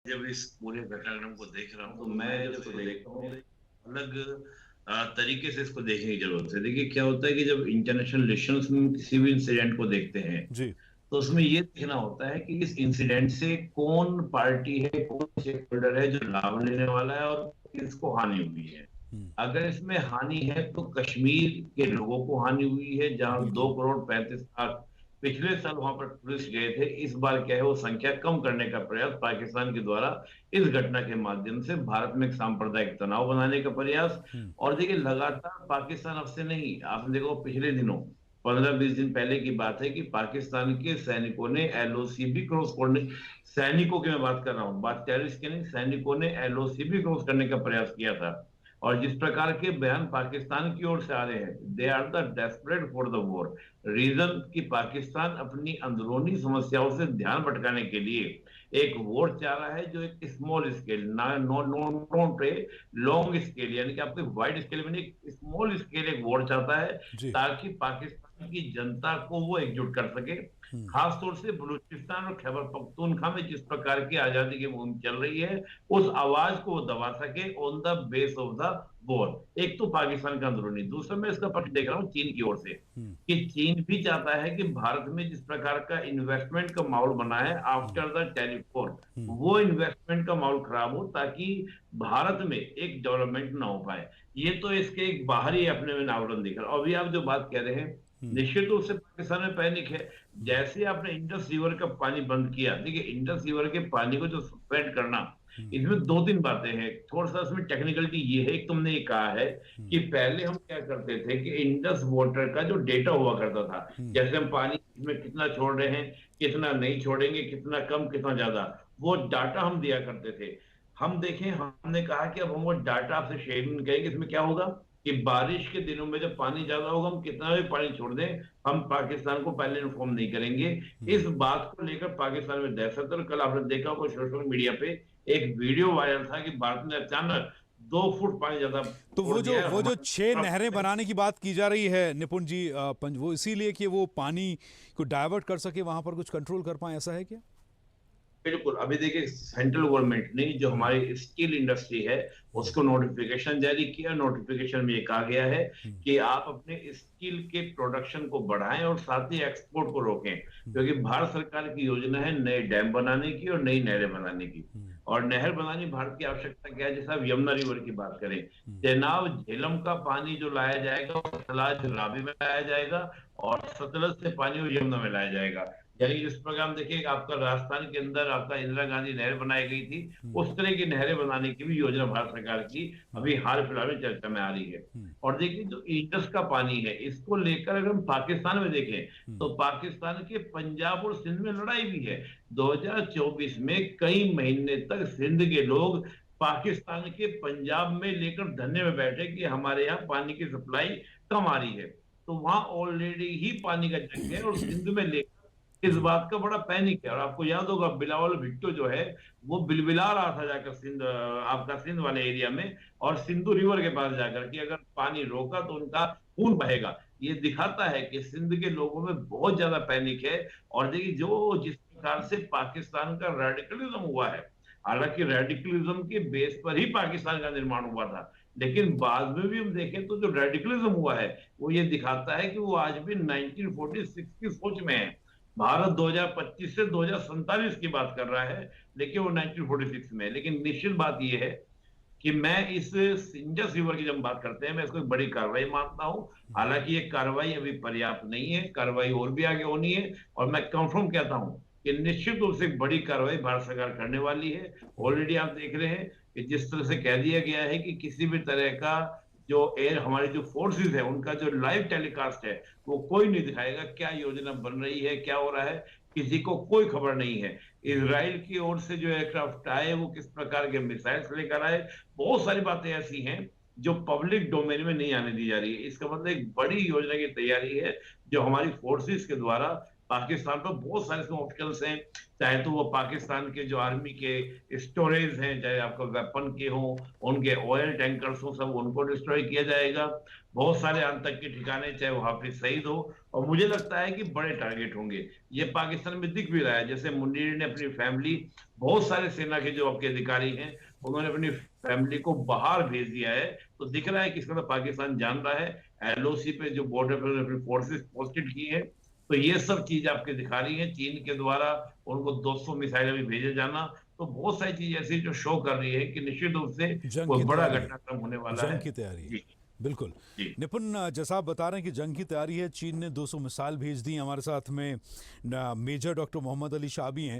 जब इस पूरे घटनाक्रम को देख रहा हूँ तो मैं जब इसको देखता हूँ तो अलग तरीके से इसको देखने की जरूरत है। देखिए क्या होता है कि जब इंटरनेशनल रिलेशंस में किसी भी इंसिडेंट को देखते हैं जी। तो उसमें ये देखना होता है कि इस इंसिडेंट से कौन पार्टी है, कौन स्टेक होल्डर है जो लाभ लेने वाला है और किसको हानि हुई है। हम्म। अगर इसमें हानि है तो कश्मीर के लोगों को हानि हुई है, जहां बिल्कुल। 2 करोड़ 35 लाख पिछले साल वहां पर टूरिस्ट गए थे। इस बार क्या है, वो संख्या कम करने का प्रयास पाकिस्तान के द्वारा इस घटना के माध्यम से भारत में एक सांप्रदायिक तनाव बनाने का प्रयास। हम्म। और देखिए लगातार पाकिस्तान अब से नहीं, आपने देखो पिछले दिनों 15-20 दिन पहले की बात है कि पाकिस्तान के सैनिकों ने एलओसी भी क्रॉस करने, सैनिकों की मैं बात कर रहा हूँ, बात टेररिस्ट की नहीं, सैनिकों ने एलओसी भी क्रॉस करने का प्रयास किया था। और जिस प्रकार के बयान पाकिस्तान की ओर से आ रहे हैं, they are the desperate for the war. Reason कि पाकिस्तान अपनी अंदरूनी समस्याओं से ध्यान भटकाने के लिए एक वॉर चाह रहा है जो एक स्मॉल स्केल, ना no no not a long scale, यानी कि आपको वाइड स्केल में नहीं, स्मॉल स्केल एक वॉर चाहता है, जी। ताकि पाकिस्तान की जनता को वो एकजुट कर सके। हम्म। खास तौर से बलूचिस्तान और खैबर पख्तूनख्वा में जिस प्रकार की आजादी की मुहिम चल रही है, उस आवाज को वो दबा सके on the base of the war. एक तो पाकिस्तान का अंदरूनी, दूसरा मैं इसका पक्ष देख रहा हूँ चीन की ओर से, हम्म। कि चीन भी चाहता है कि भारत में जिस प्रकार का इन्वेस्टमेंट का माहौल बना है हम्म। आफ्टर द टेलीफोन, हम्म। वो इन्वेस्टमेंट का माहौल खराब हो, ताकि भारत में एक डेवलपमेंट ना हो पाए। ये तो इसके एक बाहरी अपने में आवरण दिख रहा है। अभी आप जो बात कह रहे हैं, हम्म। निश्चित रूप से पाकिस्तान में पैनिक है। हम्म। जैसे आपने इंडस रिवर का पानी बंद किया, देखिए इंडस रिवर के पानी को जो सस्पेंड करना, हम्म। इसमें 2-3 बातें हैं। थोड़ा सा इसमें टेक्निकलिटी ये है, एक तुमने ये कहा है कि हम्म। पहले हम क्या करते थे कि इंडस वाटर का जो डेटा हुआ करता था, हम्म। जैसे हम पानी में कितना छोड़ रहे हैं, कितना नहीं छोड़ेंगे, कितना कम कितना ज्यादा, वो डाटा हम दिया करते थे। हम देखें, हमने कहा कि अब हम वो डाटा आपसे शेयर नहीं करेंगे। इसमें क्या होगा कि बारिश के दिनों में जब पानी ज्यादा होगा, हम कितना भी पानी छोड़ दें, हम पाकिस्तान को पहले इन्फॉर्म नहीं करेंगे। हम्म। इस बात को लेकर पाकिस्तान में दहशत है। और कल आपने देखा होगा सोशल मीडिया पे एक वीडियो वायरल था कि भारत ने अचानक 2 फुट पानी ज्यादा तो छोड़ दिया है वो जो छह नहरें हमारे। बनाने की बात की जा रही है निपुण जी, वो इसीलिए कि वो पानी को डाइवर्ट कर सके, वहां पर कुछ कंट्रोल कर पाए, ऐसा है क्या? बिल्कुल। अभी देखिए सेंट्रल गवर्नमेंट ने जो हम्म। हमारी स्टील इंडस्ट्री है हम्म। उसको नोटिफिकेशन जारी किया। नोटिफिकेशन में ये कहा गया है हम्म। कि आप अपने स्टील के प्रोडक्शन को बढ़ाएं और साथ ही एक्सपोर्ट को रोकें, हम्म। क्योंकि भारत सरकार की योजना है नए डैम बनाने की और नई नहरें बनाने की। हम्म। और नहर बनानी भारत की आवश्यकता क्या है, जैसे आप यमुना रिवर की बात करें, हम्म। चेनाब झेलम का पानी जो लाया जाएगा वो सतलज रावी में लाया जाएगा, और सतलज से पानी वो यमुना में लाया जाएगा। यानी कि जिस प्रकार हम देखिए आपका राजस्थान के अंदर आपका इंदिरा गांधी नहर बनाई गई थी, हम्म। उस तरह की नहरें बनाने की भी योजना भारत सरकार की हम्म। अभी हाल फिलहाल में चर्चा में आ रही है। हम्म। और देखिए जो इंडस का पानी है, इसको लेकर अगर हम पाकिस्तान में देखें हम्म। तो पाकिस्तान के पंजाब और सिंध में लड़ाई भी है। 2024 में कई महीने तक सिंध के लोग पाकिस्तान के पंजाब में लेकर धरने में बैठे कि हमारे यहाँ पानी की सप्लाई कम आ रही है। तो वहां ऑलरेडी ही पानी का जंग है, और सिंध में लेकर इस जी। बात का बड़ा पैनिक है। और आपको याद होगा बिलावल भुट्टो जो है, वो बिलबिला रहा था जाकर सिंध, आपका सिंध वाले एरिया में और सिंधु रिवर के पास जाकर, कि अगर पानी रोका तो उनका खून बहेगा। ये दिखाता है कि सिंध के लोगों में बहुत ज्यादा पैनिक है। और देखिए जो जिस प्रकार से पाकिस्तान का रेडिकलिज्म हुआ है, हालांकि रेडिकलिज्म के बेस पर ही पाकिस्तान का निर्माण हुआ था, लेकिन बाद में भी हम देखें तो जो रेडिकलिज्म हुआ है वो ये दिखाता है कि वो आज भी 1946 की सोच में है। भारत 2025 से 2047 की बात कर रहा है, लेकिन वो 1946 में है। लेकिन निश्चित बात यह है कि मैं इस इंडस रिवर की जब बात करते हैं, मैं इसको एक बड़ी कार्रवाई मानता हूं। हालांकि ये कार्रवाई अभी पर्याप्त नहीं है, कार्रवाई और भी आगे होनी है। और मैं कंफर्म कहता हूं कि निश्चित रूप से एक बड़ी कार्रवाई भारत सरकार करने वाली है। ऑलरेडी आप देख रहे हैं कि जिस तरह से कह दिया गया है कि किसी भी तरह का जो एयर हमारे जो फोर्सेस है उनका जो लाइव टेलीकास्ट है वो कोई नहीं दिखाएगा। क्या योजना बन रही है, क्या हो रहा है, किसी को कोई खबर नहीं है। इसराइल की ओर से जो एयरक्राफ्ट आए वो किस प्रकार के मिसाइल्स लेकर आए, बहुत सारी बातें ऐसी हैं जो पब्लिक डोमेन में नहीं आने दी जा रही है। इसका मतलब एक बड़ी योजना की तैयारी है जो हमारी फोर्सेस के द्वारा पाकिस्तान पर बहुत सारे इसमें ऑब्स्टिकल्स हैं, चाहे तो वो पाकिस्तान के जो आर्मी के स्टोरेज हैं, चाहे आपको वेपन के हों, उनके ऑयल टैंकर्स हों, सब उनको डिस्ट्रॉय किया जाएगा। बहुत सारे आतंकी ठिकाने, चाहे वो हाफिज सईद हो, और मुझे लगता है कि बड़े टारगेट होंगे। ये पाकिस्तान में दिख भी रहा है, जैसे मुनीर ने अपनी फैमिली, बहुत सारे सेना के जो आपके अधिकारी हैं, उन्होंने अपनी फैमिली को बाहर भेज दिया है। तो दिख रहा है कि इसका तो पाकिस्तान जान रहा है। एलओसी पे जो बॉर्डर पर उन्होंने अपनी फोर्सेस पोस्टेड की है। तो ये सब चीज आपके दिखा रही है चीन के द्वारा उनको 200 मिसाइलें भी भेजे जाना। तो बहुत सारी चीज ऐसी जो शो कर रही है कि निश्चित रूप से जंग कोई की बड़ा तैयारी है। घटनाक्रम होने वाला जंग है। की तैयारी है। जी। बिल्कुल। जी। निपुण, जैसा आप बता रहे हैं कि जंग की तैयारी है, चीन ने 200 मिसाइल भेज दी। हमारे साथ में मेजर डॉक्टर मोहम्मद अली शाह भी हैं।